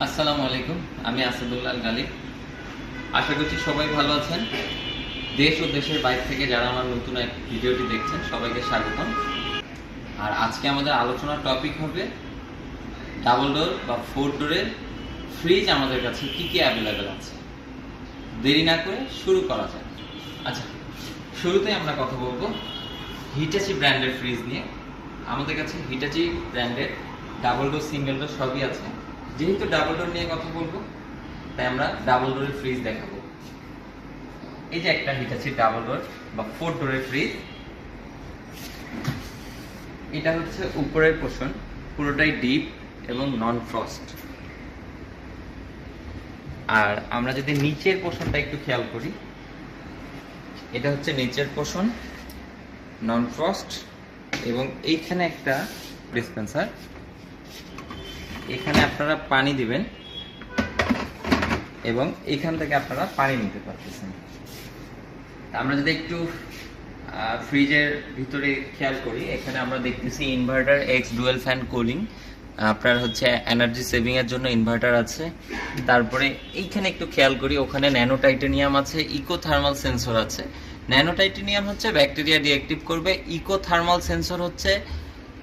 আসসালামু আলাইকুম, আমি আসাদুল্লাহ গালিব। আশা করছি সবাই ভালো আছেন। দেশ ও দেশের বাইরে থেকে যারা আমার নতুন এক ভিডিওটি দেখছেন সবাইকে স্বাগতম। আর আজকে আমাদের আলোচনার টপিক হবে ডাবল ডোর বা 4 ডোরের ফ্রিজ আমাদের কাছে কি কি অ্যাভেলেবেল আছে। দেরি না করে শুরু করা যায়। আচ্ছা, শুরুতেই আমরা কথা বলবো হিটাচি ব্র্যান্ডের ফ্রিজ নিয়ে। আমাদের কাছে হিটাচি ব্র্যান্ডের ডাবল ডোর, সিঙ্গেল ডোর সবই আছে। যেহেতু ডাবল ডোর নিয়ে কথা বলবো, তাই আমরা ডাবল ডোরের ফ্রিজ দেখাবো। এই যে একটা হিটাচি ডাবল ডোর বা 4 ডোরের ফ্রিজ। এটা হচ্ছে উপরের পোর্শন, পুরোটাই ডিপ এবং নন ফ্রস্ট। আর আমরা যদি নিচের পোর্শনটা একটু খেয়াল করি, এটা হচ্ছে নিচের পোর্শন, নন ফ্রস্ট, এবং এইখানে একটা ডিসপেন্সার। এখানে আপনারা পানি দিবেন এবং এখান থেকে আপনারা পানি নিতে পারতেছেন। আমরা যদি একটু ফ্রিজের ভিতরে খেয়াল করি, এখানে আমরা দেখতেছি inverter x dual fan cooling. আপনার হচ্ছে এনার্জি সেভিং এর জন্য ইনভার্টার আছে। তারপরে এইখানে একটু খেয়াল করি, ওখানে ন্যানো টাইটেনিয়াম আছে, ইকো থার্মাল সেন্সর আছে। ন্যানো টাইটেনিয়াম হচ্ছে ব্যাকটেরিয়া ডিঅ্যাক্টিভ করবে, ইকো থার্মাল সেন্সর হচ্ছে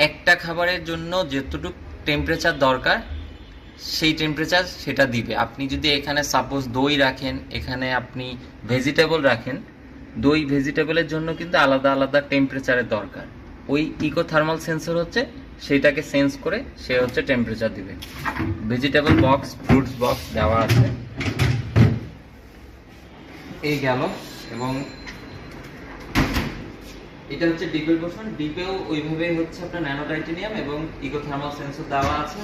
একটা খাবারের জন্য যতটুকু টেম্পারেচার দরকার সেই টেম্পারেচার সেটা দিবে। আপনি যদি এখানে সাপোজ দই রাখেন, এখানে আপনি ভেজিটেবল রাখেন, দই ভেজিটেবলের জন্য কিন্তু আলাদা আলাদা টেম্পারেচারের দরকার। ওই ইকো থার্মাল সেন্সর হচ্ছে সেইটাকে সেন্স করে সে হচ্ছে টেম্পারেচার দিবে। ভেজিটেবল বক্স, ফ্রুটস বক্স দেওয়া আছে। এই গেল। এবং এটা হচ্ছে ডিপের পোর্শন। ডিপেও ওইভাবেই হচ্ছে আপনার ন্যানো টাইটেনিয়াম এবং ইকো থার্মাল সেন্সর দেওয়া আছে।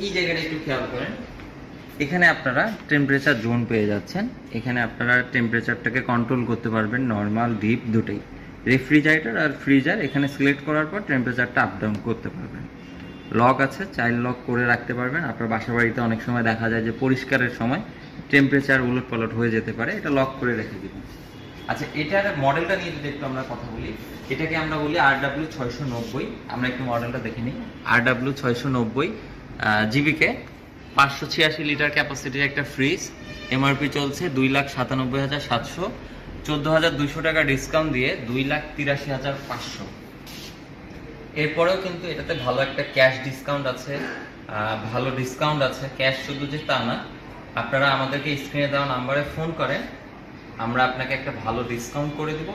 এই জায়গাটা একটু খেয়াল করেন, এখানে আপনারা টেম্পারেচার জোন পেয়ে যাচ্ছেন। এখানে আপনারা টেম্পারেচারটাকে কন্ট্রোল করতে পারবেন, নর্মাল, ডিপ দুটোই। রেফ্রিজারেটর আর ফ্রিজার এখানে সিলেক্ট করার পর টেম্পারেচারটা আপ ডাউন করতে পারবেন। লক আছে, চাইল্ড লক করে রাখতে পারবেন। আপনার বাসা বাড়িতে অনেক সময় দেখা যায় যে পরিষ্কারের সময় টেম্পারেচার উলট পালট হয়ে যেতে পারে, এটা লক করে রেখে দিবেন। আচ্ছা, এটার মডেলটা নিয়ে যদি একটু আমরা কথা বলি, এটাকে আমরা বলি RW690। আমরা একটু মডেলটা দেখে নিই। RW690 জিবিকে 586 লিটার ক্যাপাসিটির একটা ফ্রিজ। এমআরপি চলছে 2,97,700, 14,200 টাকা ডিসকাউন্ট দিয়ে 2,83,500। এরপরেও কিন্তু এটাতে ভালো একটা ক্যাশ ডিসকাউন্ট আছে, ভালো ডিসকাউন্ট আছে। ক্যাশ শুধু যে তা না, আপনারা আমাদেরকে স্ক্রিনে দেওয়া নাম্বারে ফোন করেন, আমরা আপনাকে একটা ভালো ডিসকাউন্ট করে দিব।